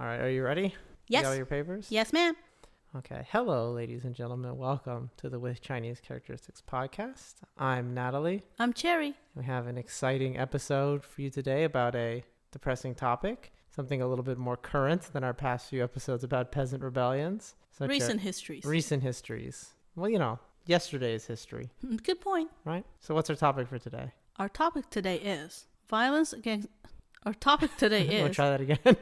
All right, are you ready? Yes. You got all your papers? Yes, ma'am. Okay. Hello, ladies and gentlemen. Welcome to the With Chinese Characteristics podcast. I'm Natalie. I'm Cherry. We have an exciting episode for you today about a depressing topic, something a little bit more current than our past few episodes about peasant rebellions. Recent histories. Recent histories. Well, you know, yesterday's history. Good point. Right? So what's our topic for today? Our topic today is violence against... Our topic today is... Want to try that again?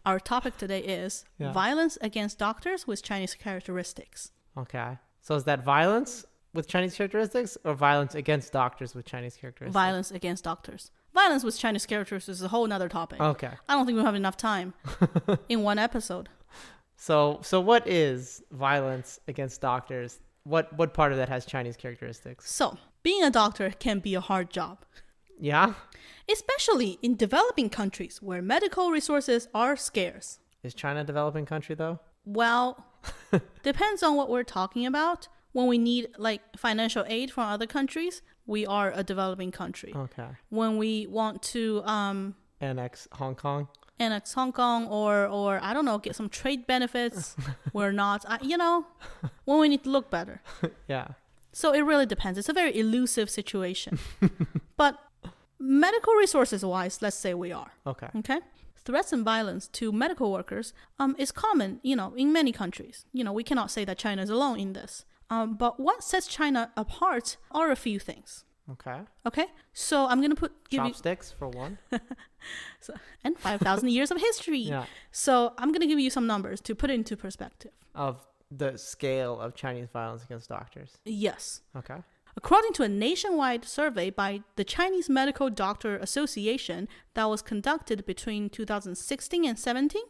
Our topic today is violence against doctors with Chinese characteristics. Okay. So is that violence with Chinese characteristics or violence against doctors with Chinese characteristics? Violence against doctors. Violence with Chinese characteristics is a whole nother topic. Okay. I don't think we'll have enough time in one episode. So what is violence against doctors? What part of that has Chinese characteristics? So, being a doctor can be a hard job. Yeah? Especially in developing countries where medical resources are scarce. Is China a developing country, though? Well, depends on what we're talking about. When we need like financial aid from other countries, we are a developing country. Okay. When we want to Annex Hong Kong? Annex Hong Kong or I don't know, get some trade benefits, we're not. When we need to look better. Yeah. So it really depends. It's a very elusive situation. But medical resources wise, let's say we are. Okay. Threats and violence to medical workers is common, in many countries. We cannot say that China is alone in this. But what sets China apart are a few things. Okay. So I'm going to give chopsticks for one. And 5,000 years of history. Yeah. So I'm going to give you some numbers to put it into perspective. Of the scale of Chinese violence against doctors. Yes. Okay. According to a nationwide survey by the Chinese Medical Doctor Association that was conducted between 2016 and 17,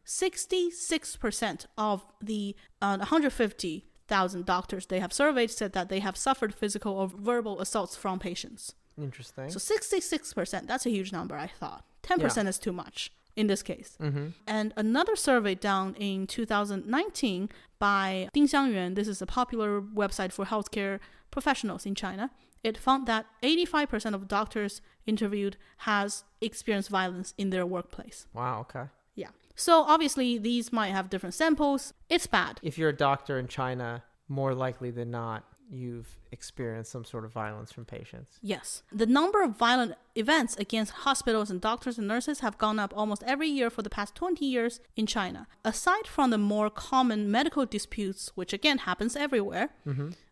66% of the 150,000 doctors they have surveyed said that they have suffered physical or verbal assaults from patients. Interesting. So 66%, that's a huge number, I thought. 10% is too much in this case. And another survey done in 2019 by Ding Xiangyuan, this is a popular website for healthcare professionals in China, it found that 85% of doctors interviewed has experienced violence in their workplace. Wow, okay. Yeah. So obviously these might have different samples. It's bad. If you're a doctor in China, more likely than not, you've experienced some sort of violence from patients. Yes. The number of violent events against hospitals and doctors and nurses have gone up almost every year for the past 20 years in China. Aside from the more common medical disputes, which again happens everywhere,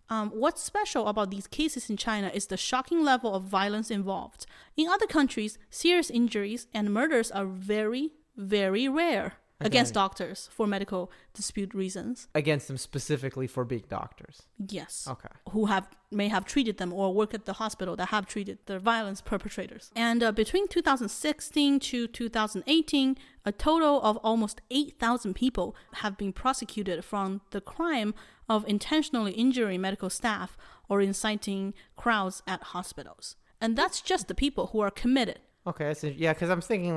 what's special about these cases in China is the shocking level of violence involved. In other countries, serious injuries and murders are very, very rare. Against doctors for medical dispute reasons. Against them specifically for being doctors? Yes. Okay. Who may have treated them or work at the hospital that have treated the violence perpetrators. And between 2016 to 2018, a total of almost 8,000 people have been prosecuted from the crime of intentionally injuring medical staff or inciting crowds at hospitals. And that's just the people who are committed. Okay, so yeah, because I'm thinking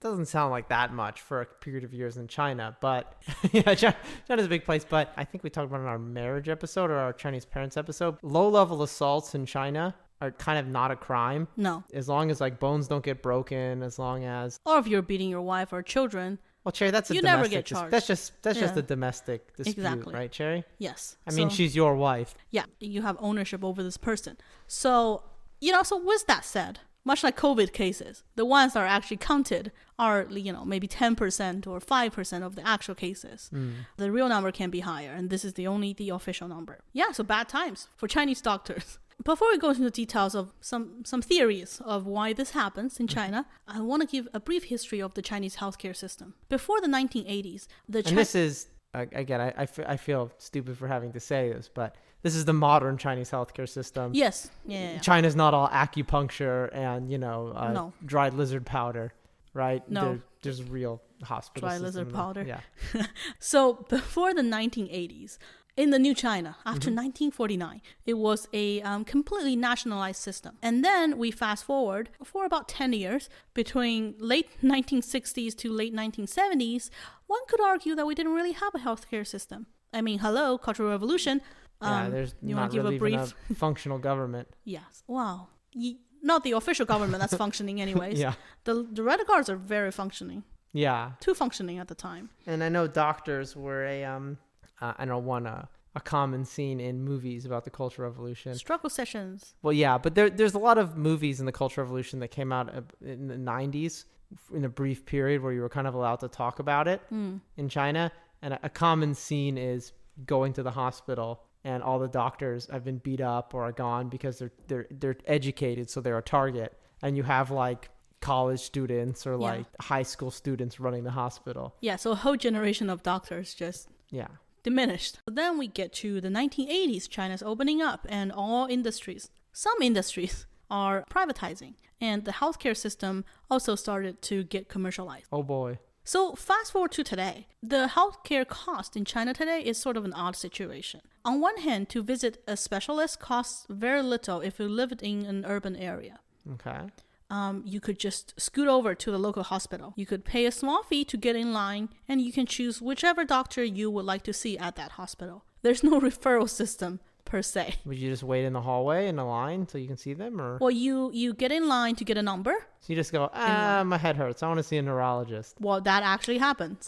doesn't sound like that much for a period of years in China, but yeah, China's a big place. But I think we talked about it in our marriage episode or our Chinese parents episode. Low-level assaults in China are kind of not a crime. No. As long as bones don't get broken, as long as... Or if you're beating your wife or children. Well, Cherry, that's a you domestic... never get charged. That's just a domestic dispute, exactly. Right, Cherry? Yes. I mean, she's your wife. Yeah, you have ownership over this person. So, so with that said... Much like COVID cases, the ones that are actually counted are, maybe 10% or 5% of the actual cases. The real number can be higher, and this is the official number. Yeah, so bad times for Chinese doctors. Before we go into the details of some theories of why this happens in China, I want to give a brief history of the Chinese healthcare system. Before the 1980s, this is, again, I feel stupid for having to say this, but... This is the modern Chinese healthcare system. Yes. Yeah. China's not all acupuncture and, no. dried lizard powder, right? No. There's real hospital Dry lizard powder. Yeah. So before the 1980s, in the new China, after 1949, it was a completely nationalized system. And then we fast forward for about 10 years, between late 1960s to late 1970s, one could argue that we didn't really have a healthcare system. I mean, hello, Cultural Revolution. There's not really even a functional government. Yes. Wow. Not the official government that's functioning anyways. Yeah. The Red Guards are very functioning. Yeah. Two functioning at the time. And I know doctors were a common scene in movies about the Cultural Revolution. Struggle sessions. Well, yeah, but there's a lot of movies in the Cultural Revolution that came out in the 90s in a brief period where you were kind of allowed to talk about it in China. And a common scene is going to the hospital and all the doctors have been beat up or are gone because they're educated, so they're a target. And you have like college students or like high school students running the hospital. Yeah, so a whole generation of doctors just diminished. But then we get to the 1980s, China's opening up and some industries are privatizing. And the healthcare system also started to get commercialized. Oh boy. So fast forward to today, the healthcare cost in China today is sort of an odd situation. On one hand, to visit a specialist costs very little if you live in an urban area. Okay. You could just scoot over to the local hospital. You could pay a small fee to get in line, and you can choose whichever doctor you would like to see at that hospital. There's no referral system per se. Would you just wait in the hallway in a line so you can see them, or? Well, you get in line to get a number. So you just go, my head hurts. I want to see a neurologist. Well, that actually happens.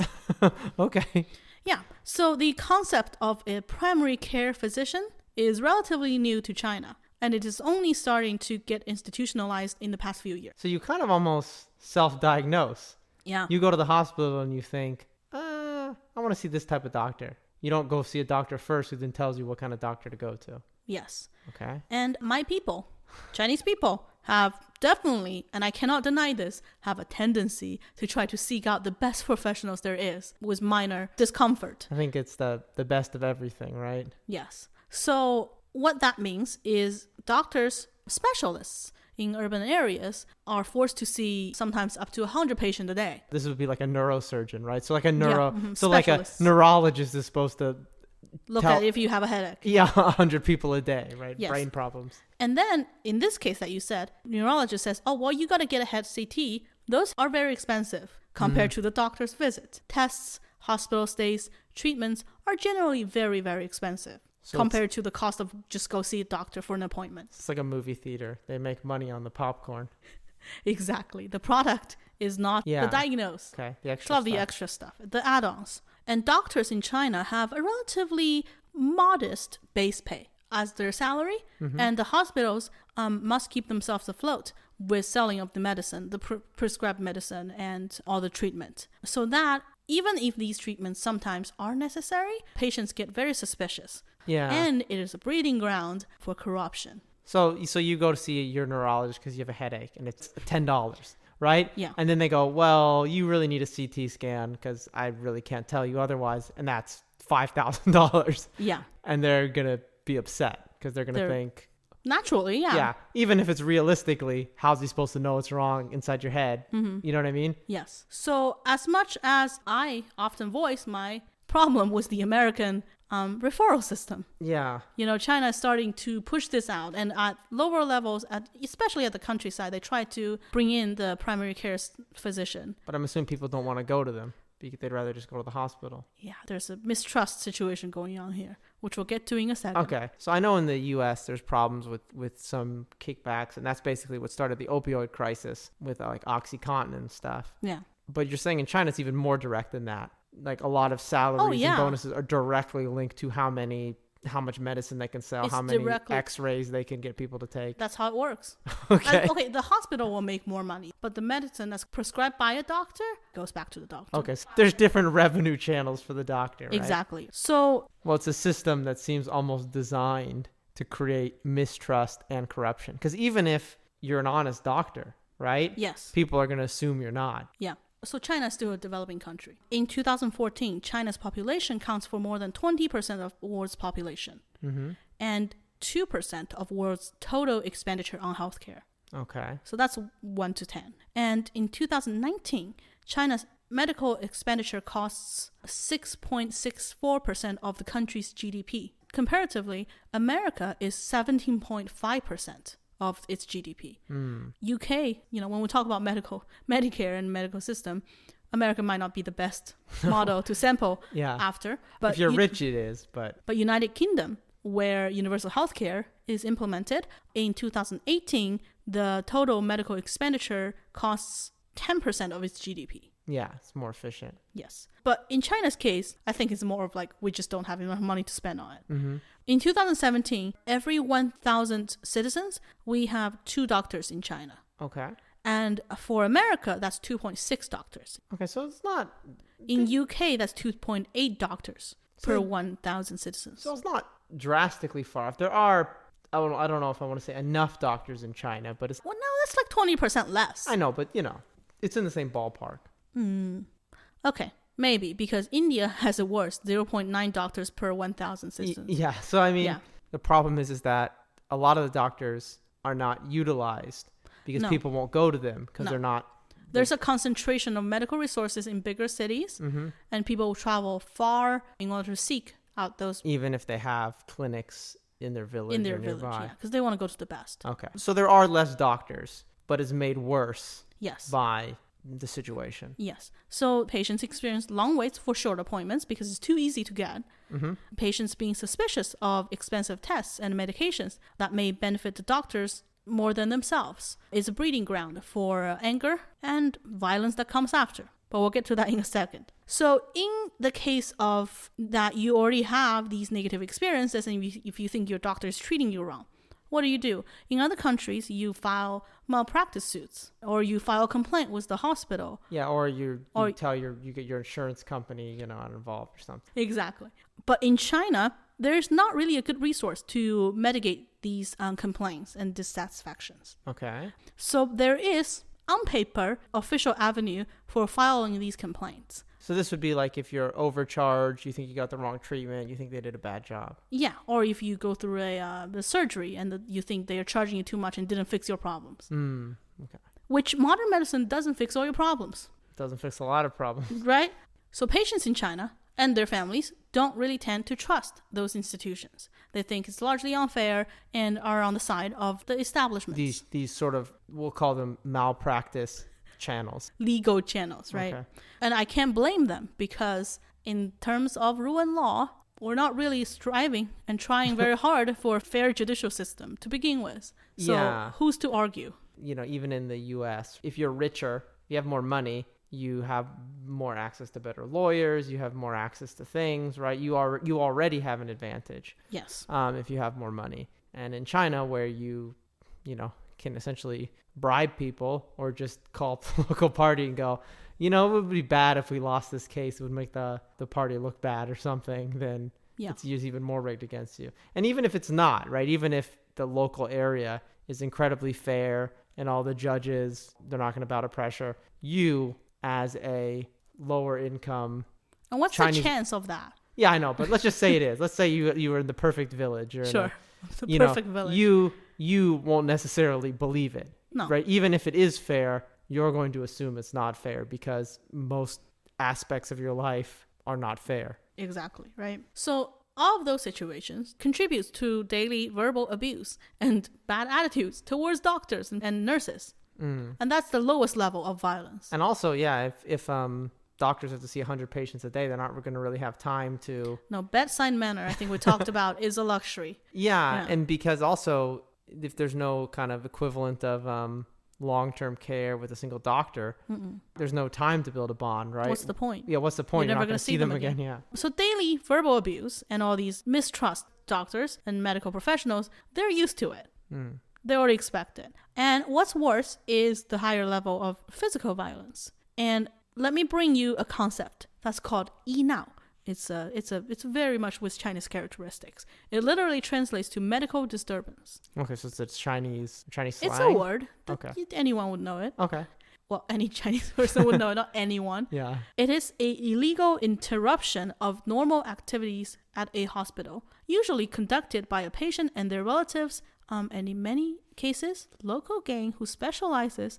Okay. Yeah. So the concept of a primary care physician is relatively new to China. And it is only starting to get institutionalized in the past few years. So you kind of almost self-diagnose. Yeah. You go to the hospital and you think, I want to see this type of doctor. You don't go see a doctor first who then tells you what kind of doctor to go to. Yes. Okay. And my people, Chinese people, have definitely, and I cannot deny this, have a tendency to try to seek out the best professionals there is with minor discomfort. I think it's the best of everything, right? Yes. So what that means is doctors, specialists in urban areas are forced to see sometimes up to 100 patients a day. This would be like a neurosurgeon, right? So like like a neurologist is supposed to look at if you have a headache. Yeah, 100 people a day, right? Yes. Brain problems. And then in this case that you said, neurologist says, oh, well, you got to get a head CT. Those are very expensive compared to the doctor's visit. Tests, hospital stays, treatments are generally very, very expensive. So compared to the cost of just go see a doctor for an appointment. It's like a movie theater. They make money on the popcorn. Exactly. The product is not the diagnose. Okay, the extra stuff. The extra stuff, the add-ons. And doctors in China have a relatively modest base pay as their salary, and the hospitals must keep themselves afloat with selling of the medicine, the prescribed medicine, and all the treatment. So that even if these treatments sometimes are necessary, patients get very suspicious. Yeah. And it is a breeding ground for corruption. So you go to see your neurologist because you have a headache and it's $10, right? Yeah. And then they go, well, you really need a CT scan because I really can't tell you otherwise. And that's $5,000. Yeah. And they're going to be upset because they're going to think. Naturally, yeah. Yeah. Even if it's realistically, how's he supposed to know what's wrong inside your head? Mm-hmm. You know what I mean? Yes. So as much as I often voice my problem with the American referral system. Yeah. You know, China is starting to push this out. And at lower levels, especially at the countryside, they try to bring in the primary care physician. But I'm assuming people don't want to go to them. They'd rather just go to the hospital. Yeah, there's a mistrust situation going on here, which we'll get to in a second. Okay. So I know in the U.S. there's problems with some kickbacks, and that's basically what started the opioid crisis with like OxyContin and stuff. Yeah. But you're saying in China it's even more direct than that. Like a lot of salaries and bonuses are directly linked to how much medicine they can sell, how many x-rays they can get people to take. That's how it works. Okay. The hospital will make more money, but the medicine that's prescribed by a doctor goes back to the doctor. Okay, so there's different revenue channels for the doctor, right? Exactly. So, well, it's a system that seems almost designed to create mistrust and corruption. Because even if you're an honest doctor, right? Yes. People are going to assume you're not. Yeah. So China is still a developing country. In 2014, China's population counts for more than 20% of the world's population. Mm-hmm. And 2% of world's total expenditure on healthcare. Okay. So that's 1 to 10. And in 2019, China's medical expenditure costs 6.64% of the country's GDP. Comparatively, America is 17.5%. of its GDP. UK, when we talk about Medicare and medical system, America might not be the best model to sample after. But if you're rich, it is. But United Kingdom, where universal healthcare is implemented, in 2018, the total medical expenditure costs 10% of its GDP. Yeah, it's more efficient. Yes. But in China's case, I think it's more of like, we just don't have enough money to spend on it. Mm-hmm. In 2017, every 1,000 citizens, we have 2 doctors in China. Okay. And for America, that's 2.6 doctors. Okay, so it's not... In UK, that's 2.8 doctors per 1,000 citizens. So it's not drastically far off. There are, I don't know if I want to say enough doctors in China, but it's... Well, no, that's like 20% less. I know, but it's in the same ballpark. Okay, maybe, because India has it worse, 0.9 doctors per 1,000 citizens. Yeah, so I mean, the problem is that a lot of the doctors are not utilized because people won't go to them because they're not... There's a concentration of medical resources in bigger cities, and people will travel far in order to seek out those... Even if they have clinics in their village or nearby. Because they want to go to the best. Okay, so there are less doctors, but it's made worse Yes. by the situation. Yes. So patients experience long waits for short appointments because it's too easy to get. Patients being suspicious of expensive tests and medications that may benefit the doctors more than themselves. It's a breeding ground for anger and violence that comes after. But we'll get to that in a second. So in the case of that you already have these negative experiences and if you think your doctor is treating you wrong, what do? In other countries, you file malpractice suits or you file a complaint with the hospital. Yeah, or you get your insurance company, not involved or something. Exactly. But in China, there's not really a good resource to mitigate these complaints and dissatisfactions. Okay. So there is, on paper, official avenue for filing these complaints. So this would be like if you're overcharged, you think you got the wrong treatment, you think they did a bad job. Yeah, or if you go through the surgery and you think they are charging you too much and didn't fix your problems. Okay. Which modern medicine doesn't fix all your problems. Doesn't fix a lot of problems. Right? So patients in China and their families don't really tend to trust those institutions. They think it's largely unfair and are on the side of the establishments. These sort of, we'll call them malpractice channels. Legal channels, right? Okay. And I can't blame them because in terms of rule and law, we're not really striving and trying very hard for a fair judicial system to begin with. So who's to argue? Even in the US, if you're richer, you have more money, you have more access to better lawyers, you have more access to things, right? You already have an advantage. Yes. If you have more money. And in China, where you can essentially bribe people or just call the local party and go, it would be bad if we lost this case. It would make the party look bad or something. Then it's used even more rigged against you. And even if it's not, right? Even if the local area is incredibly fair and all the judges, they're not going to bow to pressure, you as a lower income... And what's the chance of that? Yeah, I know, but let's just say it is. Let's say you were in the perfect village. Or sure. The perfect village. You won't necessarily believe it. No. Right? Even if it is fair, you're going to assume it's not fair because most aspects of your life are not fair. Exactly, right? So all of those situations contributes to daily verbal abuse and bad attitudes towards doctors and nurses. And that's the lowest level of violence. And also, if doctors have to see 100 patients a day, they're not going to really have time to... No, bedside manner, I think we talked about, is a luxury. Yeah, and because also, if there's no kind of equivalent of long-term care with a single doctor, there's no time to build a bond, right? What's the point? Yeah, what's the point? You're not never going to see them again. Yeah. So daily verbal abuse and all these mistrust doctors and medical professionals, they're used to it. They already expect it. And what's worse is the higher level of physical violence. And let me bring you a concept that's called Inau. It's very much with Chinese characteristics. It literally translates to medical disturbance. Okay, so it's Chinese slang? It's a word. Okay. Anyone would know it. Okay. Well, any Chinese person would know it, not anyone. Yeah. It is a illegal interruption of normal activities at a hospital, usually conducted by a patient and their relatives, and in many cases, local gang who specializes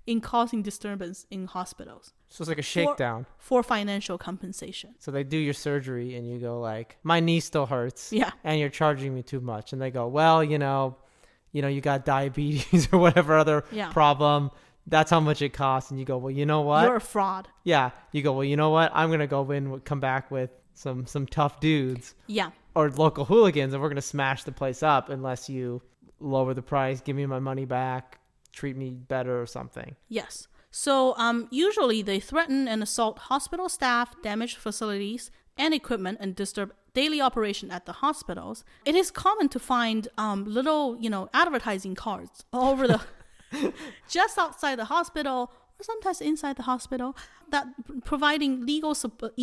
in causing disturbance in hospitals. So it's like a shakedown. For financial compensation. So they do your surgery and you go like, my knee still hurts. Yeah. And you're charging me too much. And they go, well, you got diabetes or whatever other problem. That's how much it costs. And you go, well, you know what? You're a fraud. Yeah. You go, well, you know what? I'm going to go come back with some tough dudes. Yeah. Or local hooligans, and we're going to smash the place up unless you lower the price, give me my money back, treat me better or something. Yes. So usually they threaten and assault hospital staff, damage facilities and equipment, and disturb daily operation at the hospitals. It is common to find little, advertising cards all over the just outside the hospital, or sometimes inside the hospital, that providing illegal support.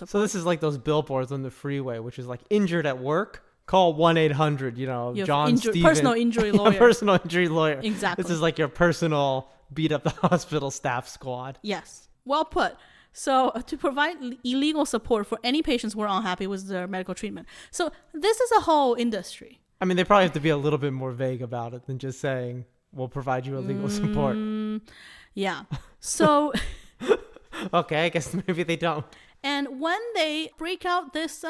So this is like those billboards on the freeway, which is like injured at work, call 1-800, John Stevens. Personal injury lawyer. Personal injury lawyer. Exactly. This is like your personal beat up the hospital staff squad. Yes. Well put. So to provide illegal support for any patients who are unhappy with their medical treatment. So this is a whole industry. I mean, they probably have to be a little bit more vague about it than just saying, we'll provide you legal support. Yeah. So... Okay, I guess maybe they don't. And when they break out this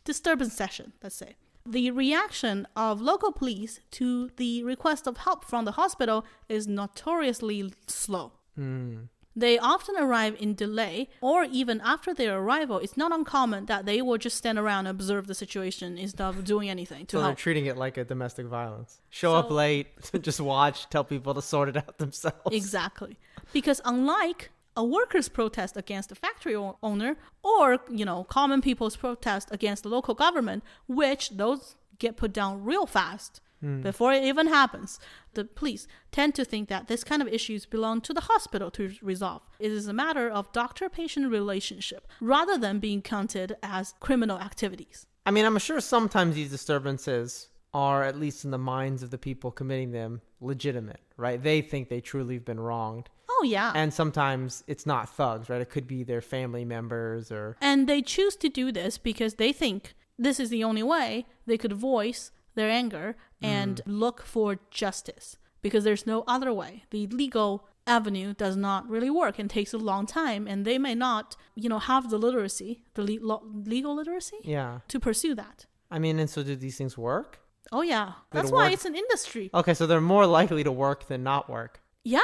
disturbance session, let's say, the reaction of local police to the request of help from the hospital is notoriously slow. They often arrive in delay, or even after their arrival, it's not uncommon that they will just stand around and observe the situation instead of doing anything to So help. they're treating it like a domestic violence. Show up late, just watch, tell people to sort it out themselves. Exactly. Because unlike a workers' protest against the factory owner, or, common people's protest against the local government, which those get put down real fast before it even happens, the police tend to think that this kind of issues belong to the hospital to resolve. It is a matter of doctor-patient relationship rather than being counted as criminal activities. I mean, I'm sure sometimes these disturbances are, at least in the minds of the people committing them, legitimate, right? They think they truly have been wronged. Oh, yeah. And sometimes it's not thugs, right? It could be their family members or... And they choose to do this because they think this is the only way they could voice their anger and look for justice, because there's no other way. The legal avenue does not really work and takes a long time, and they may not, have the literacy, the legal literacy to pursue that. I mean, and so do these things work? Oh, yeah. That's It'll why work. it's an industry. Okay, so they're more likely to work than not work. Yeah.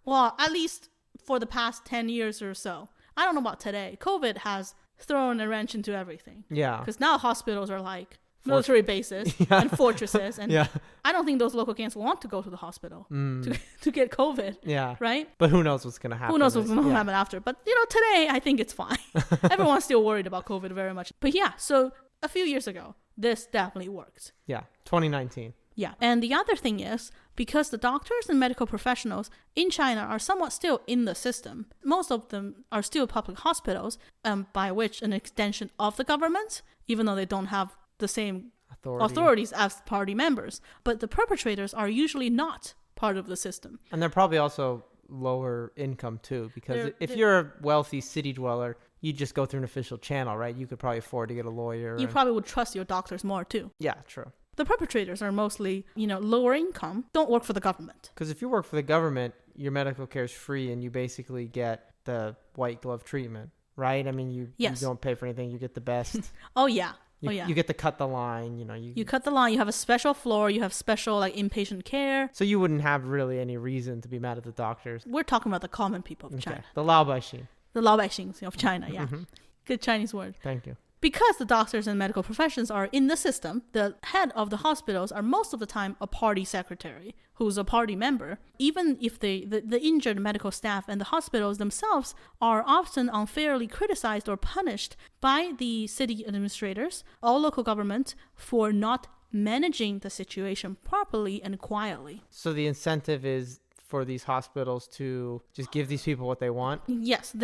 Well, at least for the past 10 years or so. I don't know about today. COVID has thrown a wrench into everything. Yeah. Because now hospitals are like military bases and fortresses. And I don't think those local camps want to go to the hospital to get COVID. Yeah. Right? But who knows what's going to happen. Who knows what's going to happen after. But, today I think it's fine. Everyone's still worried about COVID very much. But yeah, so a few years ago, this definitely worked. Yeah. 2019. Yeah. And the other thing is, because the doctors and medical professionals in China are somewhat still in the system, most of them are still public hospitals, by which an extension of the government, even though they don't have the same authorities as party members. But the perpetrators are usually not part of the system. And they're probably also lower income too, because if you're a wealthy city dweller, you just go through an official channel, right? You could probably afford to get a lawyer. You probably would trust your doctors more too. Yeah, true. The perpetrators are mostly, lower income, don't work for the government. Because if you work for the government, your medical care is free and you basically get the white glove treatment, right? I mean, you don't pay for anything. You get the best. Oh, yeah. You get to cut the line, You cut the line. You have a special floor. You have special inpatient care. So you wouldn't have really any reason to be mad at the doctors. We're talking about the common people of China. The Laobaixing. The Laobaixing of China, yeah. Good Chinese word. Thank you. Because the doctors and medical professions are in the system, the head of the hospitals are most of the time a party secretary who's a party member. Even if the injured medical staff and the hospitals themselves are often unfairly criticized or punished by the city administrators or local government for not managing the situation properly and quietly. So the incentive is for these hospitals to just give these people what they want? Yes,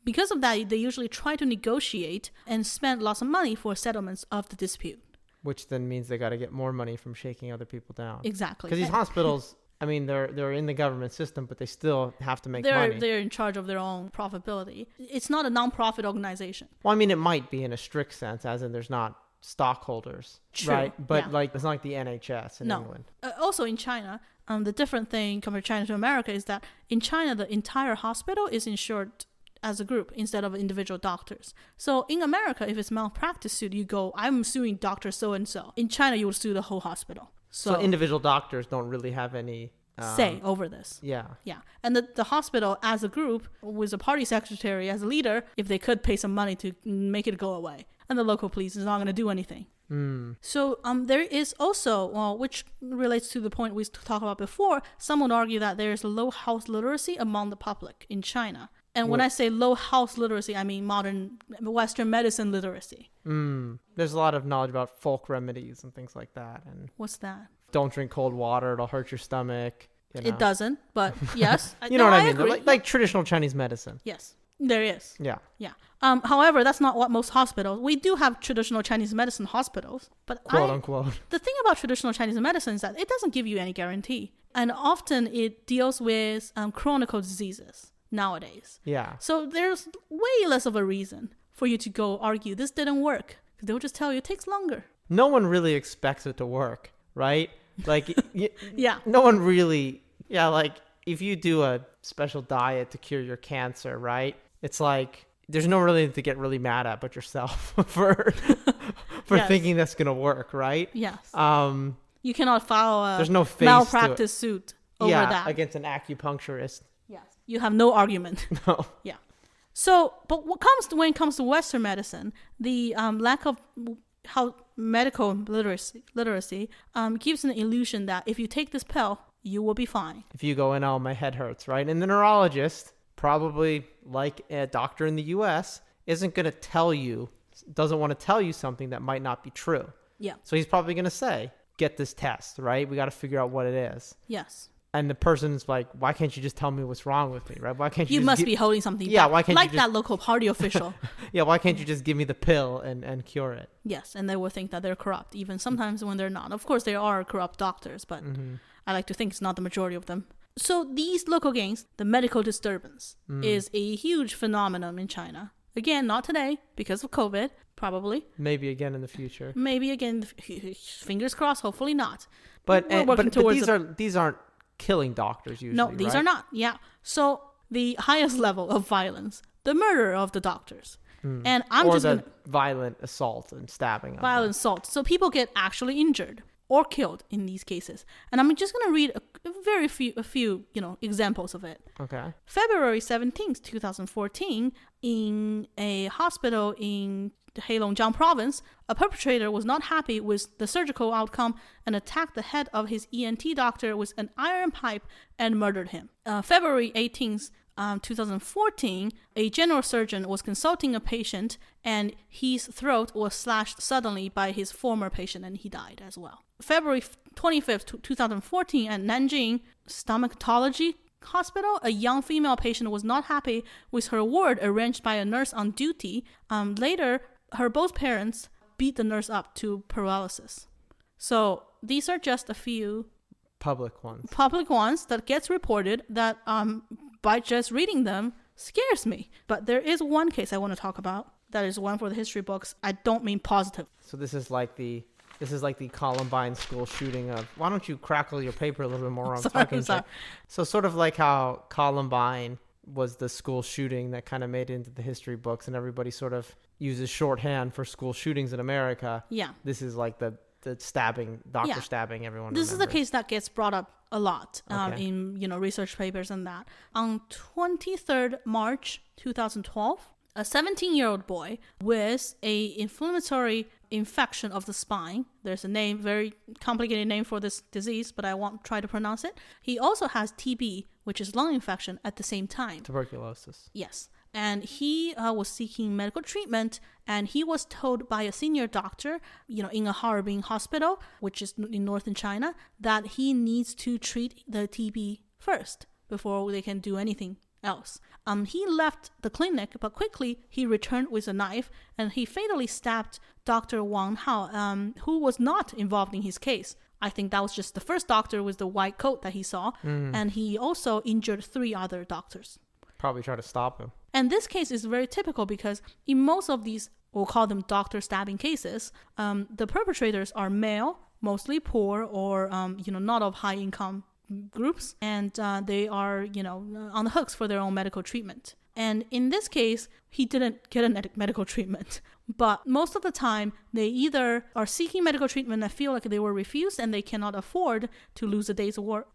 because of that, they usually try to negotiate and spend lots of money for settlements of the dispute. Which then means they got to get more money from shaking other people down. Exactly. Because these hospitals, I mean, they're in the government system, but they still have to make money. They're in charge of their own profitability. It's not a non-profit organization. Well, I mean, it might be in a strict sense, as in there's not stockholders, True, right? But yeah. It's not like the NHS in England. Also in China, the different thing compared to China to America is that in China, the entire hospital is insured as a group instead of individual doctors. So in America, if it's malpractice suit, you go, I'm suing Dr. So-and-so. In China, you will sue the whole hospital. So individual doctors don't really have any say over this. Yeah. Yeah. And the hospital as a group with a party secretary as a leader, if they could pay some money to make it go away. And the local police is not going to do anything. So there is also, well, which relates to the point we talked about before, some would argue that there is low health literacy among the public in China. And when I say low health literacy, I mean modern Western medicine literacy. There's a lot of knowledge about folk remedies and things like that. And What's that? don't drink cold water, it'll hurt your stomach. You know. It doesn't, but yes. You know what I mean? Agree. Like traditional Chinese medicine. Yes, there is. Yeah. Yeah. However, that's not what most hospitals. We do have traditional Chinese medicine hospitals, but Quote unquote. the thing about traditional Chinese medicine is that it doesn't give you any guarantee, and often it deals with chronic diseases nowadays. Yeah. So there's way less of a reason for you to go argue this didn't work. They'll just tell you it takes longer. No one really expects it to work, right? Like, Yeah. no one really, like if you do a special diet to cure your cancer, right? It's like, there's no really to get really mad at but yourself for Yes. thinking that's going to work, right? Yes. Um, You cannot file a There's no face to malpractice suit over that. against an acupuncturist. Yes. You have no argument. No. Yeah. So, but when it comes to Western medicine, the lack of how medical literacy gives an illusion that if you take this pill, you will be fine. If you go in, oh, my head hurts, right? And the neurologist, probably like a doctor in the U.S., doesn't want to tell you something that might not be true. Yeah. So he's probably going to say, get this test, right? We got to figure out what it is. Yes. And the person's like, why can't you just tell me what's wrong with me, right? Why can't you You just must be holding something Yeah, back. why can't you like just- that local party official. Yeah, why can't you just give me the pill and cure it? Yes, and they will think that they're corrupt, even sometimes when they're not. Of course, there are corrupt doctors, but I like to think it's not the majority of them. So these local gangs, the medical disturbance, is a huge phenomenon in China. Again, not today because of COVID, probably. Maybe again in the future. Maybe again, fingers crossed, hopefully not. But We're working towards these aren't killing doctors usually. No, these right? are not. Yeah. So the highest level of violence, the murder of the doctors. And I'm or just the gonna, violent assault and stabbing. of violent assault. So people get actually injured or killed in these cases. And I'm just going to read a few, examples of it. them. Okay. February 17th, 2014, in a hospital in Heilongjiang province, a perpetrator was not happy with the surgical outcome and attacked the head of his ENT doctor with an iron pipe and murdered him. February 18th, 2014, a general surgeon was consulting a patient and his throat was slashed suddenly by his former patient and he died as well. February 25th, 2014, at Nanjing Stomatology Hospital, a young female patient was not happy with her ward arranged by a nurse on duty. Later, her both parents beat the nurse up to paralysis. So these are just a few Public ones. that gets reported that by just reading them scares me. But there is one case I want to talk about that is one for the history books. I don't mean positive. So this is like the Columbine school shooting of. Why don't you crackle your paper a little bit more? While I'm talking. sorry. So sort of like how Columbine was the school shooting that kind of made it into the history books, and everybody sort of uses shorthand for school shootings in America. Yeah. This is like the stabbing, doctor stabbing everyone. This is the case that gets brought up a lot Okay. in research papers and that. On 23rd March 2012, a 17-year-old boy with a inflammatory infection of the spine. There's a very complicated name for this disease, but I won't try to pronounce it. He also has TB, which is lung infection, at the same time. Tuberculosis. Yes. And he was seeking medical treatment, and he was told by a senior doctor, in a Harbin hospital, which is in northern China, that he needs to treat the TB first before they can do anything else. He left the clinic, but quickly he returned with a knife, and he fatally stabbed Dr. Wonghao, who was not involved in his case. I think that was just the first doctor with the white coat that he saw, and he also injured 3 other doctors. Probably try to stop him. And this case is very typical because in most of these, we'll call them doctor stabbing cases, the perpetrators are male, mostly poor, or not of high income groups, and they are on the hooks for their own medical treatment. And in this case, he didn't get a medical treatment, but most of the time they either are seeking medical treatment and feel like they were refused and they cannot afford to lose a day's work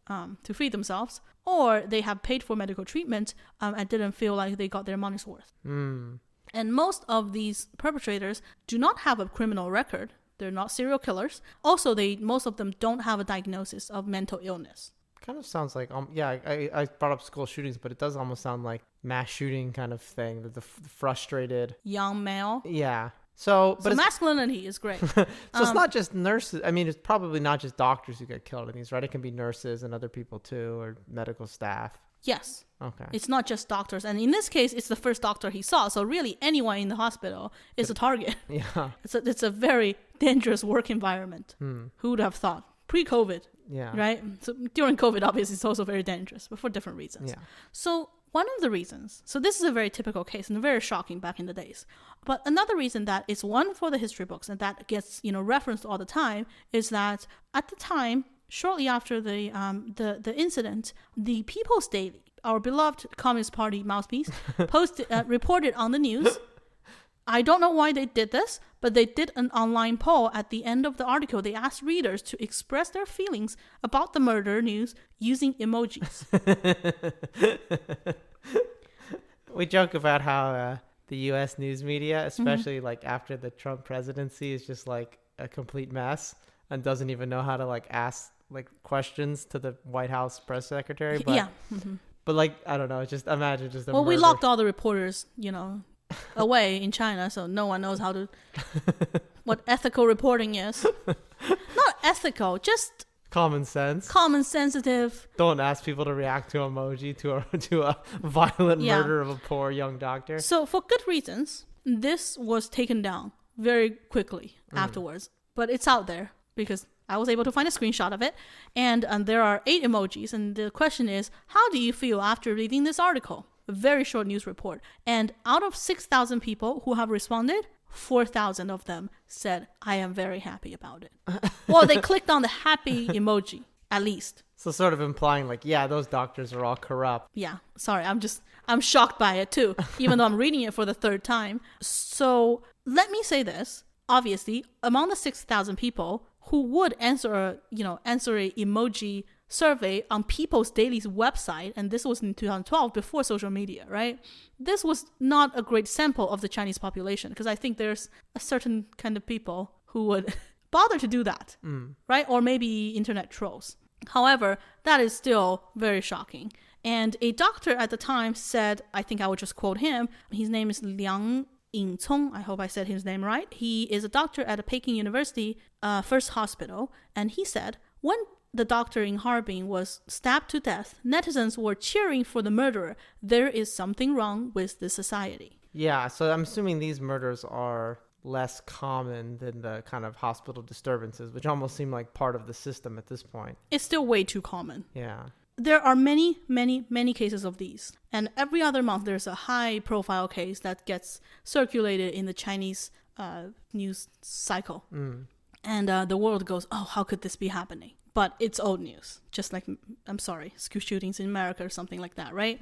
to feed themselves, or they have paid for medical treatment and didn't feel like they got their money's worth. And most of these perpetrators do not have a criminal record They're not serial killers. Also, most of them don't have a diagnosis of mental illness. Kind of sounds like, I brought up school shootings, but it does almost sound like mass shooting kind of thing. The frustrated Young male. Yeah. So masculinity is great. So it's not just nurses. I mean, it's probably not just doctors who get killed in these, right? It can be nurses and other people too, or medical staff. Yes. Okay. It's not just doctors. And in this case, it's the first doctor he saw. So really, anyone in the hospital is a target. Yeah. It's a very dangerous work environment. Who would have thought? Pre-COVID. Yeah. Right? So during COVID, obviously, it's also very dangerous, but for different reasons. Yeah. So one of the reasons, so this is a very typical case and very shocking back in the days. But another reason that it's one for the history books and that gets, referenced all the time is that at the time, shortly after the incident, the People's Daily, our beloved Communist Party mouthpiece, reported on the news. I don't know why they did this, but they did an online poll at the end of the article. They asked readers to express their feelings about the murder news using emojis. We joke about how the U.S. news media, especially like after the Trump presidency, is just like a complete mess and doesn't even know how to like ask like questions to the White House press secretary. But, yeah. But like, I don't know, just imagine just Well, we locked all the reporters, away in China, so no one knows how to what ethical reporting is. Not ethical, just common sense. Common sensitive. Don't ask people to react to emoji to a violent murder of a poor young doctor. So for good reasons, this was taken down very quickly afterwards. But it's out there because I was able to find a screenshot of it. And there are 8 emojis. And the question is, how do you feel after reading this article? A very short news report. And out of 6,000 people who have responded, 4,000 of them said, I am very happy about it. Well, they clicked on the happy emoji, at least. So sort of implying like, yeah, those doctors are all corrupt. Yeah, sorry, I'm shocked by it too, even though I'm reading it for the 3rd time. So let me say this. Obviously, among the 6,000 people who would answer a emoji survey on People's Daily's website, and this was in 2012 before social media, right? This was not a great sample of the Chinese population because I think there's a certain kind of people who would bother to do that, right? Or maybe internet trolls. However, that is still very shocking. And a doctor at the time said, I think I would just quote him, his name is Liang Yingcong, I hope I said his name right. He is a doctor at a Peking University First Hospital, and he said, when the doctor in Harbin was stabbed to death, netizens were cheering for the murderer. There is something wrong with the society. Yeah, so I'm assuming these murders are less common than the kind of hospital disturbances, which almost seem like part of the system at this point. It's still way too common. Yeah. There are many, many, many cases of these. And every other month, there's a high-profile case that gets circulated in the Chinese news cycle. And the world goes, oh, how could this be happening? But it's old news, just like, school shootings in America or something like that, right?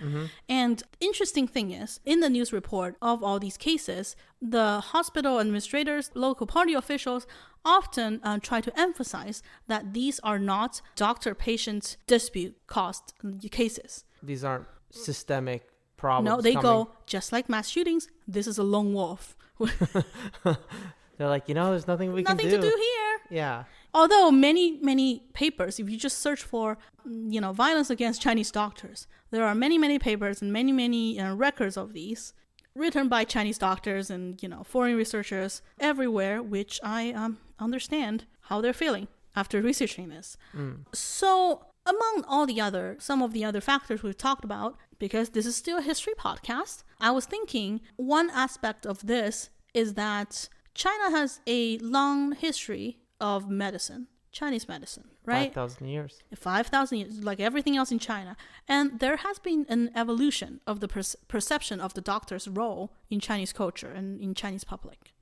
And interesting thing is, in the news report of all these cases, the hospital administrators, local party officials often try to emphasize that these are not doctor-patient dispute caused cases. These aren't systemic problems. No, they go, just like mass shootings, this is a lone wolf. They're like, there's nothing we can do. Nothing to do here. Yeah. Although many, many papers, if you just search for, violence against Chinese doctors, there are many, many papers and many, many records of these written by Chinese doctors and, foreign researchers everywhere, which I understand how they're feeling after researching this. So among some of the other factors we've talked about, because this is still a history podcast, I was thinking one aspect of this is that China has a long history of medicine, Chinese medicine, right? 5,000 years. 5,000 years, like everything else in China. And there has been an evolution of the perception of the doctor's role in Chinese culture and in Chinese public.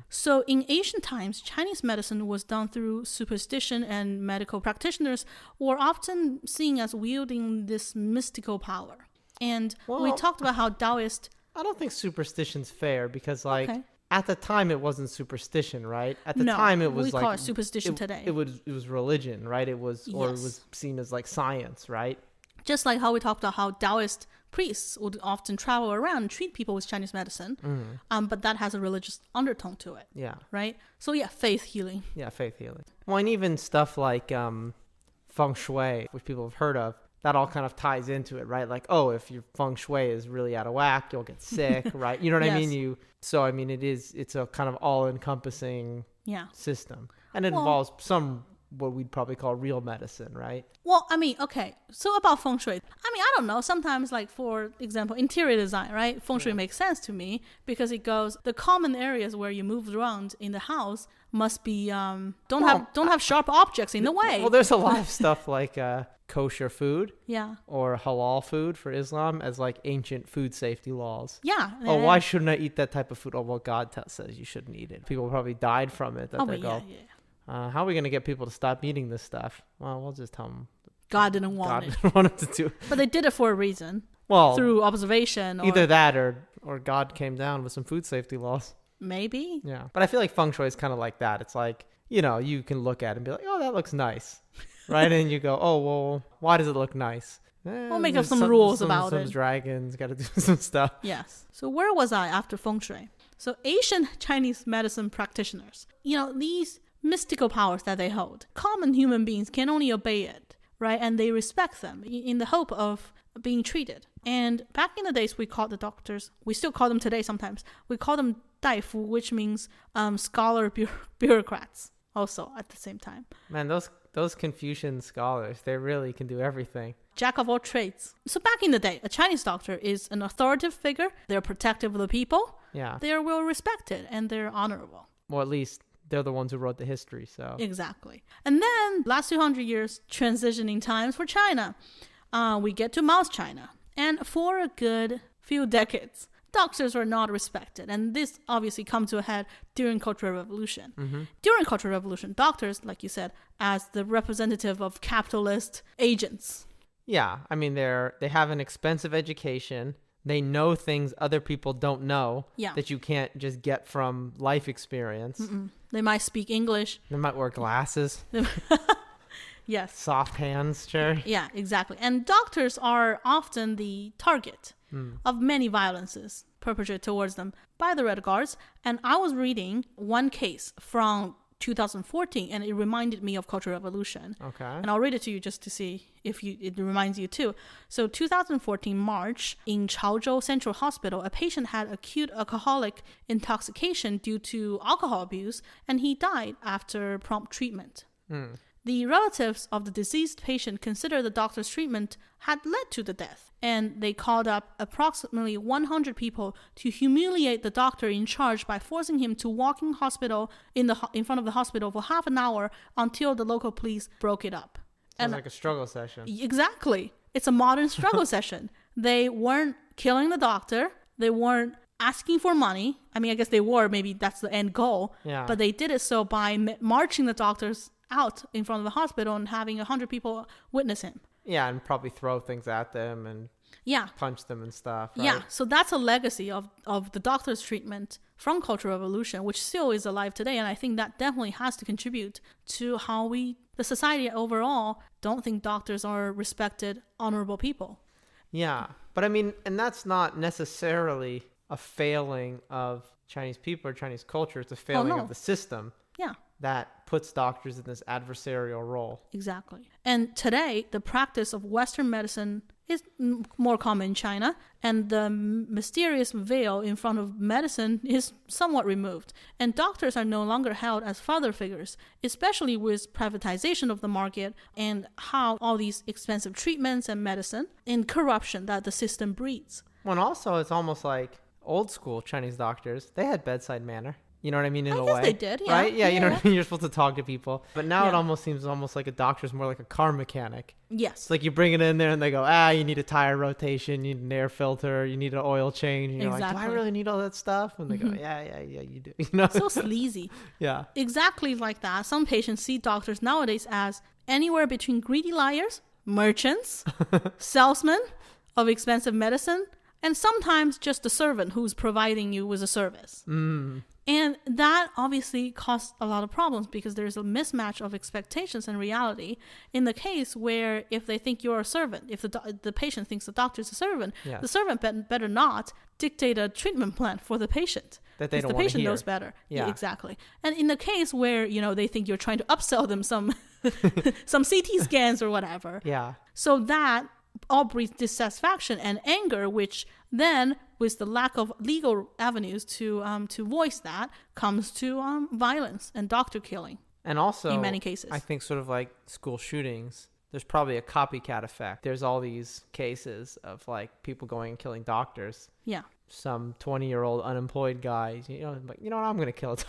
So in ancient times, Chinese medicine was done through superstition, and medical practitioners were often seen as wielding this mystical power. And we talked about how Taoist... I don't think superstition's fair because, at the time, it wasn't superstition, right? At the time, it was we call it superstition today. It was religion, right? It was, or it was seen as like science, right? Just like how we talked about how Taoist priests would often travel around and treat people with Chinese medicine. But that has a religious undertone to it. Yeah. Right? So yeah, faith healing. Yeah, faith healing. Well, and even stuff like feng shui, which people have heard of, that all kind of ties into it, right? Like, oh, if your feng shui is really out of whack, you'll get sick, right? You know what I mean? So I mean, it's a kind of all-encompassing system. And it involves some what we'd probably call real medicine, right? Well, I mean, okay. So about feng shui, I mean, I don't know. Sometimes, like, for example, interior design, right? Feng shui makes sense to me because it goes, the common areas where you move around in the house must be, don't have sharp objects in the way. Well, there's a lot of stuff like kosher food or halal food for Islam as like ancient food safety laws. Yeah. Oh, why shouldn't I eat that type of food? Oh, well, God says you shouldn't eat it. People probably died from it. How are we going to get people to stop eating this stuff? Well, we'll just tell them God didn't want it. Didn't want it to do it. But they did it for a reason. Well, through observation. Either that or God came down with some food safety laws. Maybe. Yeah. But I feel like feng shui is kind of like that. It's like, you know, you can look at it and be like, oh, that looks nice. Right? And you go, oh, well, why does it look nice? We'll make up some rules about it. Some dragons, got to do some stuff. Yes. So where was I after feng shui? So Asian Chinese medicine practitioners, you know, these mystical powers that they hold, common human beings can only obey it, right? And they respect them in the hope of being treated. And back in the days, we called the doctors, we still call them today sometimes, we call them daifu, which means scholar bureaucrats also at the same time. Man, those Confucian scholars, they really can do everything. Jack of all trades. So back in the day, a Chinese doctor is an authoritative figure. They're protective of the people. Yeah. They're well respected and they're honorable. Well, at least they're the ones who wrote the history, so. Exactly. And then last 200 years, transitioning times for China. We get to Mao's China. And for a good few decades, doctors were not respected. And this obviously comes to a head during Cultural Revolution. Mm-hmm. During Cultural Revolution, doctors, like you said, as the representative of capitalist agents. Yeah. I mean, they have an expensive education. They know things other people don't know that you can't just get from life experience. Mm-mm. They might speak English. They might wear glasses. Yes. Soft hands, Cherry. Yeah, exactly. And doctors are often the target of many violences perpetrated towards them by the Red Guards. And I was reading one case from 2014, and it reminded me of Cultural Revolution. Okay. And I'll read it to you just to see if it reminds you too. So 2014 March, in Chaozhou Central Hospital, a patient had acute alcoholic intoxication due to alcohol abuse, and he died after prompt treatment. The relatives of the deceased patient considered the doctor's treatment had led to the death, and they called up approximately 100 people to humiliate the doctor in charge by forcing him to walk in hospital in front of the hospital for half an hour until the local police broke it up. Sounds like a struggle session. Exactly. It's a modern struggle session. They weren't killing the doctor. They weren't asking for money. I mean, I guess they were. Maybe that's the end goal. Yeah. But they did it so by marching the doctors out in front of the hospital and having 100 people witness him. Yeah, and probably throw things at them and punch them and stuff. Right? Yeah, so that's a legacy of the doctor's treatment from Cultural Revolution, which still is alive today. And I think that definitely has to contribute to how the society overall, don't think doctors are respected, honorable people. Yeah, but I mean, and that's not necessarily a failing of Chinese people or Chinese culture. It's a failing of the system. Yeah. That puts doctors in this adversarial role. Exactly. And today, the practice of Western medicine is more common in China, and the mysterious veil in front of medicine is somewhat removed. And doctors are no longer held as father figures, especially with privatization of the market and how all these expensive treatments and medicine and corruption that the system breeds. Well, and also it's almost like old school Chinese doctors, they had bedside manner. You know what I mean? In a way. They did, yeah. Right? Yeah, you know what I mean? You're supposed to talk to people. But now it almost seems like a doctor's more like a car mechanic. Yes. It's like you bring it in there and they go, you need a tire rotation, you need an air filter, you need an oil change. And you're like, do I really need all that stuff? And they go, yeah, you do. You know? So sleazy. Yeah. Exactly like that. Some patients see doctors nowadays as anywhere between greedy liars, merchants, salesmen of expensive medicine, and sometimes just a servant who's providing you with a service. And that obviously causes a lot of problems because there's a mismatch of expectations and reality in the case where if they think you're a servant, if the patient thinks the doctor's a servant, Yes. the servant better not dictate a treatment plan for the patient. That they don't the want to patient hear. knows better. Yeah. Exactly. And in the case where, they think you're trying to upsell them some some CT scans or whatever. Yeah. So that all breeds dissatisfaction and anger, which then, with the lack of legal avenues to voice that, comes to violence and doctor killing. And also, in many cases, I think sort of like school shootings, there's probably a copycat effect. There's all these cases of like people going and killing doctors. Yeah. Some 20-year-old unemployed guy, like, what, I'm going to kill it.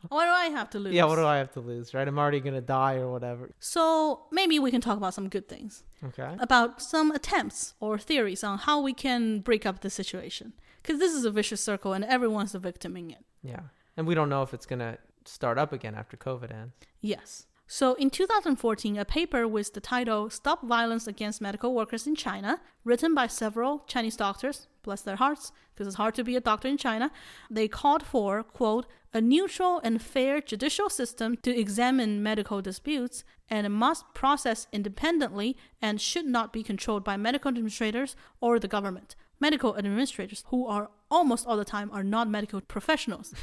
What do I have to lose? Yeah, what do I have to lose, right? I'm already going to die or whatever. So maybe we can talk about some good things. Okay. About some attempts or theories on how we can break up the situation. Because this is a vicious circle and everyone's a victim in it. Yeah. And we don't know if it's going to start up again after COVID ends. Yes. So in 2014, a paper with the title Stop Violence Against Medical Workers in China, written by several Chinese doctors, bless their hearts, because it's hard to be a doctor in China, they called for, quote, a neutral and fair judicial system to examine medical disputes and must process independently and should not be controlled by medical administrators or the government. Medical administrators, who are almost all the time are not medical professionals.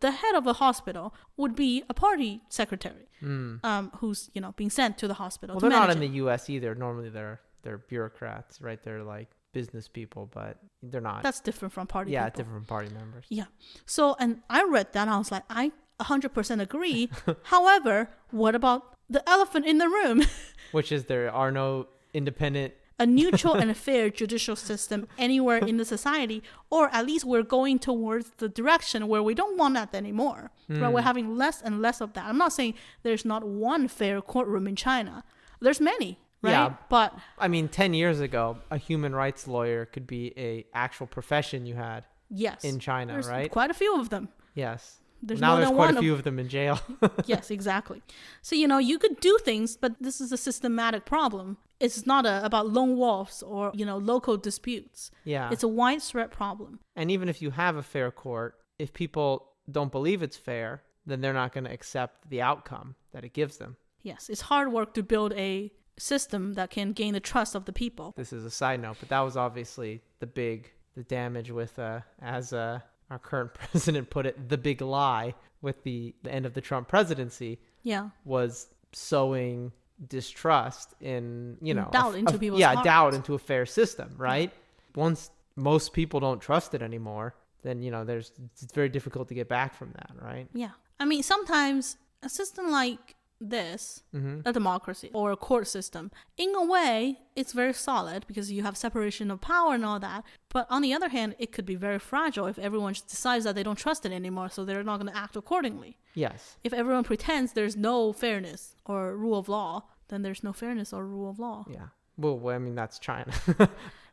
The head of a hospital would be a party secretary, who's being sent to the hospital. Well, to they're not manage in it. the U.S. either. Normally, they're bureaucrats, right? They're like business people, but they're not. That's different from party yeah, people. different from party members. Yeah. So, and I read that and I was like, I 100% agree. However, what about the elephant in the room? Which is there are no independent. A neutral and fair judicial system anywhere in the society, or at least we're going towards the direction where we don't want that anymore. Right? We're having less and less of that. I'm not saying there's not one fair courtroom in China. There's many, right? Yeah. But I mean, 10 years ago, a human rights lawyer could be a actual profession you had yes, in China, there's right? quite a few of them. Yes. There's Now more there's than quite one a few of them in jail. Yes, exactly. So, you could do things, but this is a systematic problem. It's not about lone wolves or, local disputes. Yeah. It's a widespread problem. And even if you have a fair court, if people don't believe it's fair, then they're not going to accept the outcome that it gives them. Yes, it's hard work to build a system that can gain the trust of the people. This is a side note, but that was obviously the damage with, as our current president put it, the big lie with the end of the Trump presidency. Yeah. Was sowing distrust in, doubt into people's yeah, hearts. doubt into a fair system, right? Once most people don't trust it anymore, then, it's very difficult to get back from that, right? Yeah. I mean, sometimes a system like this, a democracy or a court system, in a way, it's very solid because you have separation of power and all that. But on the other hand, it could be very fragile if everyone just decides that they don't trust it anymore, so they're not going to act accordingly. Yes. If everyone pretends there's no fairness or rule of law, then there's no fairness or rule of law. Yeah. Well, I mean, that's China.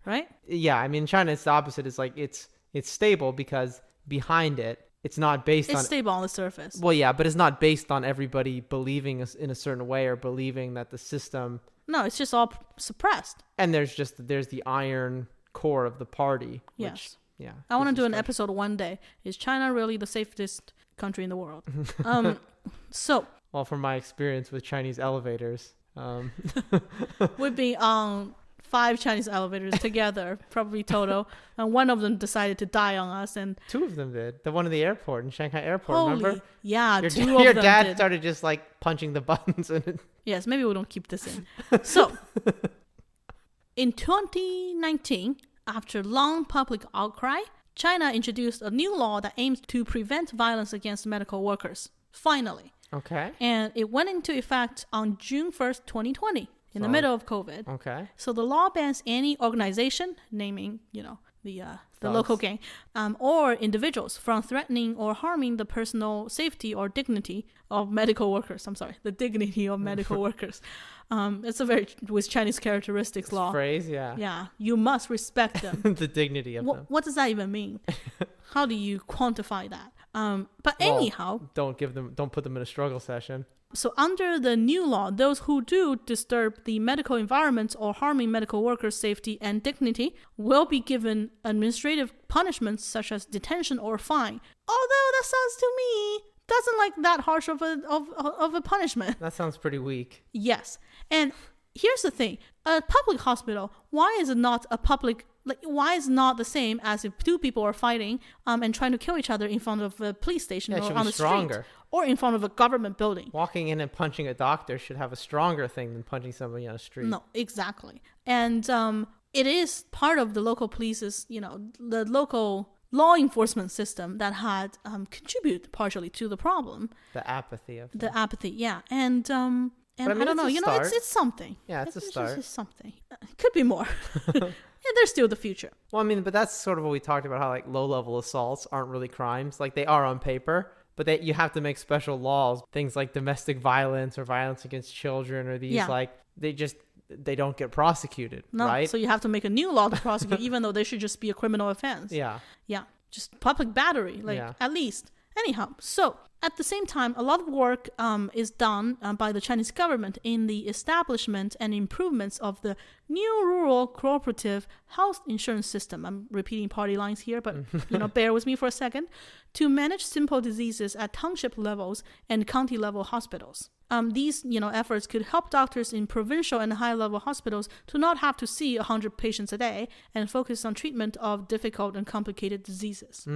Right? Yeah. I mean, China, it's the opposite. It's like, it's stable because behind it, it's not based on... It's stable on the surface. Well, yeah, but it's not based on everybody believing in a certain way or believing that the system... No, it's just all suppressed. And there's the iron core of the party. Yes. Which, yeah. I want to do an episode one day. Is China really the safest country in the world? So... Well, from my experience with Chinese elevators... We've been on 5 Chinese elevators together, probably total, and one of them decided to die on us. And 2 of them did. The one in the airport, in Shanghai airport, remember? Yeah, Your 2 of them Your dad did. started just like punching the buttons. Yes, maybe we don't keep this in. So, in 2019, after long public outcry, China introduced a new law that aims to prevent violence against medical workers. Finally. Okay. And it went into effect on June 1st, 2020, in the middle of COVID. Okay. So the law bans any organization, naming, the local gang, or individuals from threatening or harming the personal safety or dignity of medical workers. I'm sorry, the dignity of medical workers. It's a very, with Chinese characteristics law. Phrase, yeah. Yeah, you must respect them. The dignity of them. What does that even mean? How do you quantify that? But Well, anyhow, don't put them in a struggle session. So under the new law, those who do disturb the medical environment or harming medical workers' safety and dignity will be given administrative punishments such as detention or fine. Although that sounds to me doesn't like that harsh of a punishment. That sounds pretty weak. Yes. And here's the thing. A public hospital, why is it not a public, like, why is it not the same as if two people are fighting and trying to kill each other in front of a police station or on the street or in front of a government building? Walking in and punching a doctor should have a stronger thing than punching somebody on the street. No, exactly. And it is part of the local police's, the local law enforcement system that had contributed partially to the problem. The apathy of the apathy, yeah. And I don't know, it's something. Yeah, it's a start. It's something. Could be more. Yeah, there's still the future. Well, I mean, but that's sort of what we talked about, how like low-level assaults aren't really crimes. Like they are on paper, but you have to make special laws. Things like domestic violence or violence against children or these they don't get prosecuted, right? So you have to make a new law to prosecute, even though they should just be a criminal offense. Yeah. Yeah. Just public battery, at least. Anyhow, so at the same time, a lot of work is done by the Chinese government in the establishment and improvements of the new rural cooperative health insurance system. I'm repeating party lines here, but bear with me for a second. To manage simple diseases at township levels and county level hospitals. These efforts could help doctors in provincial and high-level hospitals to not have to see 100 patients a day and focus on treatment of difficult and complicated diseases.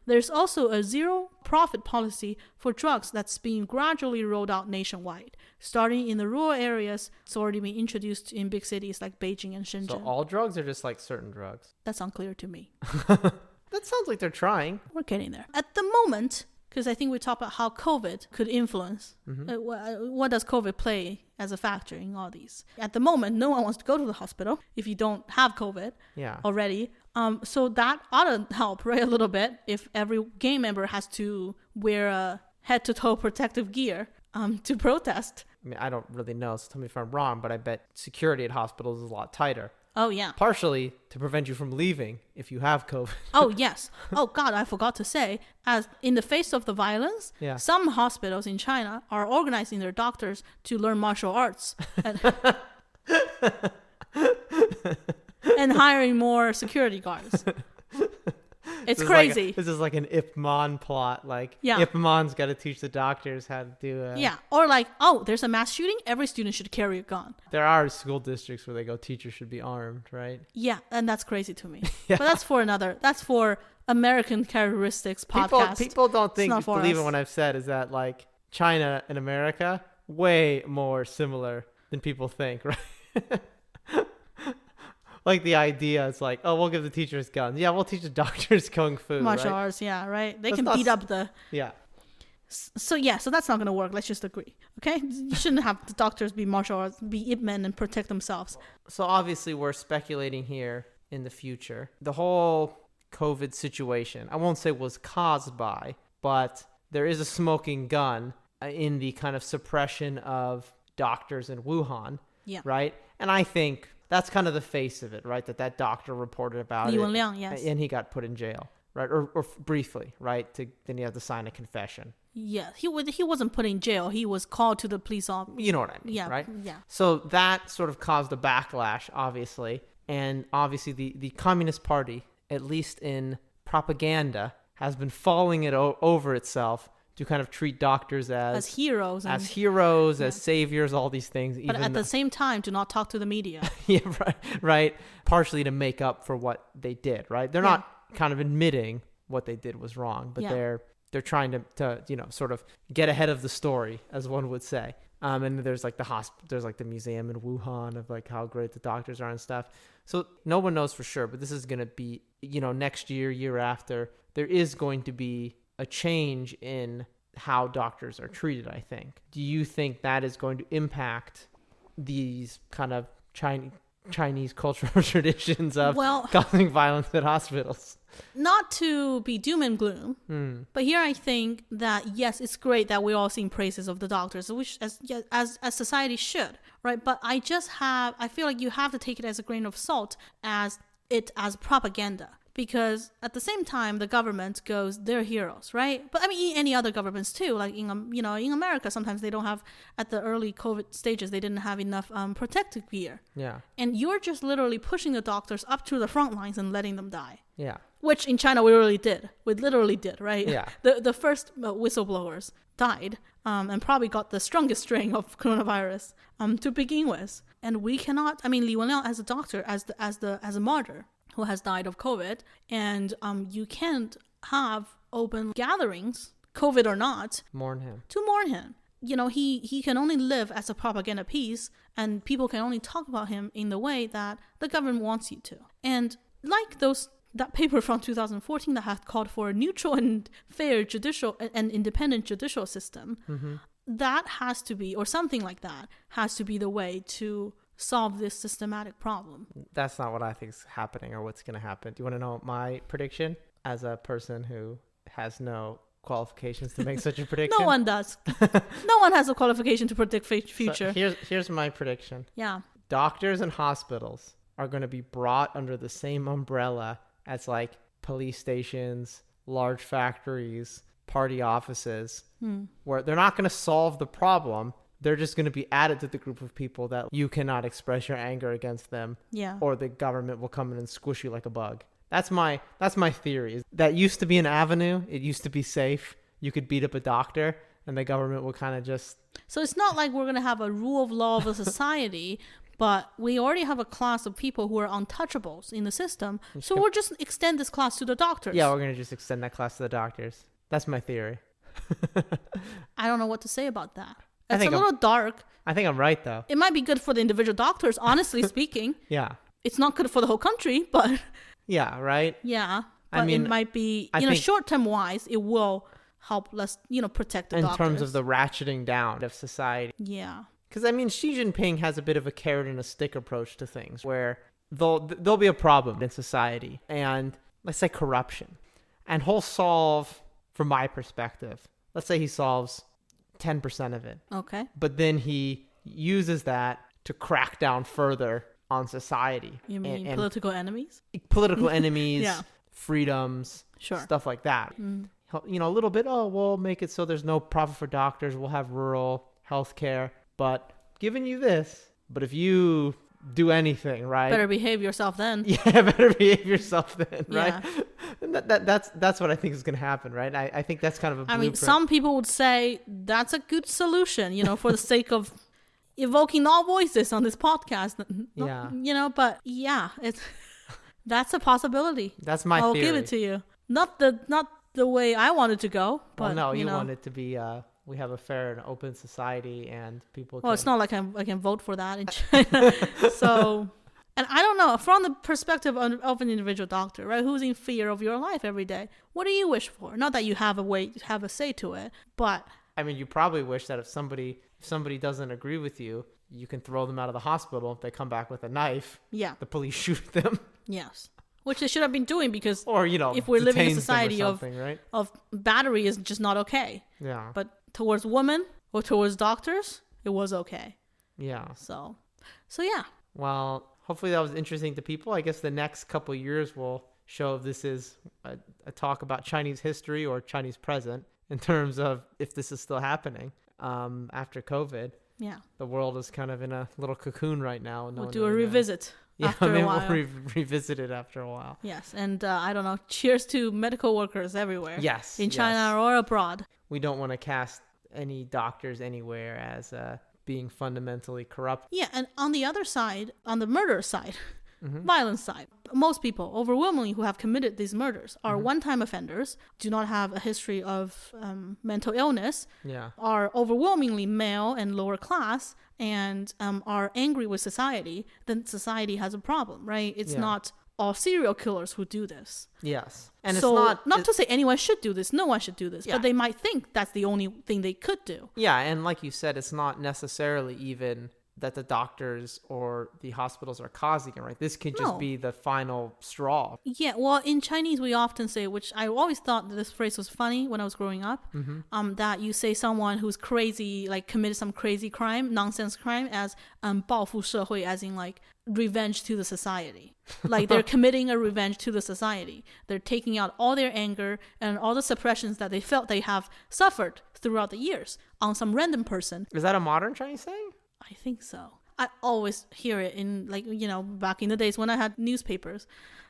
There's also a zero-profit policy for drugs that's being gradually rolled out nationwide. Starting in the rural areas, it's already been introduced in big cities like Beijing and Shenzhen. So all drugs or just like certain drugs? That's unclear to me. That sounds like they're trying. We're getting there. At the moment, because I think we talked about how COVID could influence. What does COVID play as a factor in all these? At the moment, no one wants to go to the hospital if you don't have COVID already. So that ought to help, right, a little bit if every gang member has to wear a head-to-toe protective gear to protest. I mean, I don't really know, so tell me if I'm wrong, but I bet security at hospitals is a lot tighter. Oh, yeah. Partially to prevent you from leaving if you have COVID. Oh, yes. Oh, God, I forgot to say, as in the face of the violence, some hospitals in China are organizing their doctors to learn martial arts and hiring more security guards. It's crazy. This is like an Ip Man plot. Ip Man's got to teach the doctors how to do it. Yeah. Or there's a mass shooting. Every student should carry a gun. There are school districts where they go, teachers should be armed, right? Yeah. And that's crazy to me. But that's for American characteristics podcast. People don't believe it when I've said is that China and America, way more similar than people think, right? The idea is we'll give the teachers guns. Yeah, we'll teach the doctors kung fu. Martial arts, yeah, right? They can beat up the... Yeah. So that's not going to work. Let's just agree. Okay? You shouldn't have the doctors be martial arts, be Ip Men and protect themselves. So obviously we're speculating here in the future. The whole COVID situation, I won't say was caused by, but there is a smoking gun in the kind of suppression of doctors in Wuhan. Yeah. Right? And I think... that's kind of the face of it, right? That doctor reported about Li it. Wenliang, yes. And he got put in jail, right? Or briefly, right? Then he had to sign a confession. Yeah, he wasn't put in jail. He was called to the police office. You know what I mean, right? Yeah. So that sort of caused a backlash, obviously. And obviously the Communist Party, at least in propaganda, has been falling it over itself to kind of treat doctors as heroes. As saviors, all these things. But at the same time, do not talk to the media. Yeah, right. Partially to make up for what they did, right? They're not kind of admitting what they did was wrong, but they're trying to sort of get ahead of the story, as one would say. And there's there's the museum in Wuhan of how great the doctors are and stuff. So no one knows for sure, but this is going to be, next year after, there is going to be a change in how doctors are treated, I think. Do you think that is going to impact these kind of Chinese cultural traditions of causing violence at hospitals? Not to be doom and gloom, but here I think that, yes, it's great that we're all seeing praises of the doctors, which as society should, right? But I feel like you have to take it as a grain of salt as propaganda. because at the same time the government goes, they're heroes, right? But I mean, in any other governments too, like in America, sometimes they don't have, at the early COVID stages, they didn't have enough protective gear. Yeah. And you're just literally pushing the doctors up to the front lines and letting them die. Yeah. Which in China we literally did, right? Yeah. The first whistleblowers died and probably got the strongest strain of coronavirus to begin with. And we cannot, I mean, Li Wenliang as a doctor, as a martyr who has died of COVID, and you can't have open gatherings, COVID or not, to mourn him. You know, he can only live as a propaganda piece, and people can only talk about him in the way that the government wants you to. And like that paper from 2014 that had called for a neutral and fair judicial and independent judicial system, that has to be, or something like that, has to be the way to solve this systematic problem. That's not what I think is happening or what's going to happen. Do you want to know my prediction as a person who has no qualifications to make such a prediction? No one does. No one has a qualification to predict future. So here's my prediction. Yeah. Doctors and hospitals are going to be brought under the same umbrella as like police stations, large factories, party offices, where they're not going to solve the problem. They're just going to be added to the group of people that you cannot express your anger against them. Yeah. Or the government will come in and squish you like a bug. That's my theory. That used to be an avenue. It used to be safe. You could beat up a doctor and the government will kind of just... So it's not like we're going to have a rule of law of a society, but we already have a class of people who are untouchables in the system. So we'll just extend this class to the doctors. Yeah, we're going to just extend that class to the doctors. That's my theory. I don't know what to say about that. It's a little dark. I think I'm right, though. It might be good for the individual doctors, honestly speaking. Yeah. It's not good for the whole country, but... Yeah, right? Yeah. But it might be, short-term wise, it will help us, protect the doctors. In terms of the ratcheting down of society. Yeah. Because, I mean, Xi Jinping has a bit of a carrot and a stick approach to things where there'll be a problem in society. And let's say corruption. And he'll solve, from my perspective, let's say he solves 10% of it. Okay. But then he uses that to crack down further on society. You mean and political enemies? Political enemies, yeah. Freedoms, sure. Stuff like that. A little bit, we'll make it so there's no profit for doctors. We'll have rural healthcare. But giving you this, but if you do anything, right? Better behave yourself then. Yeah, better behave yourself then, right? Yeah. And that's what I think is going to happen, right? I think that's kind of a blueprint. I mean, some people would say that's a good solution, for the sake of evoking all voices on this podcast. Yeah. But yeah, that's a possibility. That's my theory. I'll give it to you. Not the way I want it to to but no, you want it to be we have a fair and open society and people Well, it's not like I can vote for that in China. So, and I don't know, from the perspective of an individual doctor, right, who's in fear of your life every day, what do you wish for? Not that you have a say to it, but... I mean, you probably wish that if somebody doesn't agree with you, you can throw them out of the hospital. If they come back with a knife, yeah, the police shoot them. Yes. Which they should have been doing because or, if we're living in a society right? of battery is just not okay. Yeah. But towards women or towards doctors, it was okay. Yeah. So yeah. Well, hopefully that was interesting to people. I guess the next couple of years will show if this is a talk about Chinese history or Chinese present in terms of if this is still happening after COVID. Yeah. The world is kind of in a little cocoon right now. We'll do a revisit. Yeah, after a while. We'll revisit it after a while. Yes, and I don't know, cheers to medical workers everywhere. Yes. In China or abroad. We don't want to cast any doctors anywhere as being fundamentally corrupt. Yeah, and on the other side, on the murder side, violence side, most people, overwhelmingly, who have committed these murders are one-time offenders, do not have a history of mental illness, are overwhelmingly male and lower class, and are angry with society, then society has a problem, right? It's not all serial killers who do this. Yes. And so it's not to say anyone should do this, no one should do this, but they might think that's the only thing they could do. Yeah, and like you said, it's not necessarily even that the doctors or the hospitals are causing it, right? This could just No. be the final straw. Yeah, well, in Chinese, we often say, which I always thought that this phrase was funny when I was growing up, that you say someone who's crazy, like committed some crazy crime, nonsense crime, as 报复社会, as in like revenge to the society. Like they're committing a revenge to the society. They're taking out all their anger and all the suppressions that they felt they have suffered throughout the years on some random person. Is that a modern Chinese saying? I think so. I always hear it in, like, back in the days when I had newspapers,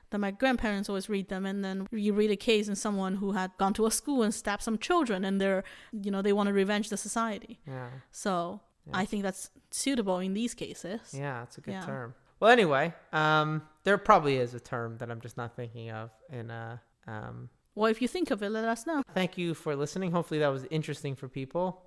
that my grandparents always read them, and then you read a case in someone who had gone to a school and stabbed some children, and they want to revenge the society. Yeah. So I think that's suitable in these cases. Yeah, it's a good term. Well, anyway, there probably is a term that I'm just not thinking of. And well, if you think of it, let us know. thank you for listening. Hopefully that was interesting for people.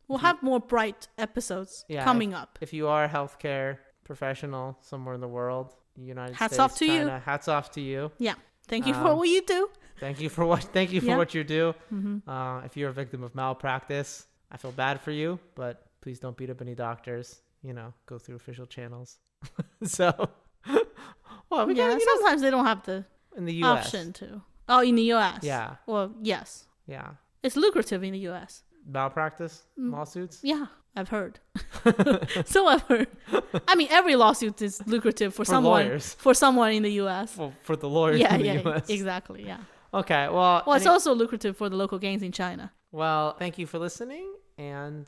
We'll have more bright episodes coming up. If you are a healthcare professional somewhere in the world, United Hats States, off to China, you. hats off to you. Yeah. Thank you for what you do. Thank you for what you do. If you're a victim of malpractice, I feel bad for you, but please don't beat up any doctors. Go through official channels. So, well, Sometimes they don't have the in the U.S. option to. Oh, in the U.S. Yeah. Well, yes. Yeah. It's lucrative in the U.S. Malpractice lawsuits. Yeah, I've heard. So I've heard. I mean, every lawsuit is lucrative for someone. Lawyers. For someone in the U.S. For the lawyers in the U.S. Exactly. Yeah. Okay. Well. Well, it's also lucrative for the local gangs in China. Well, thank you for listening, and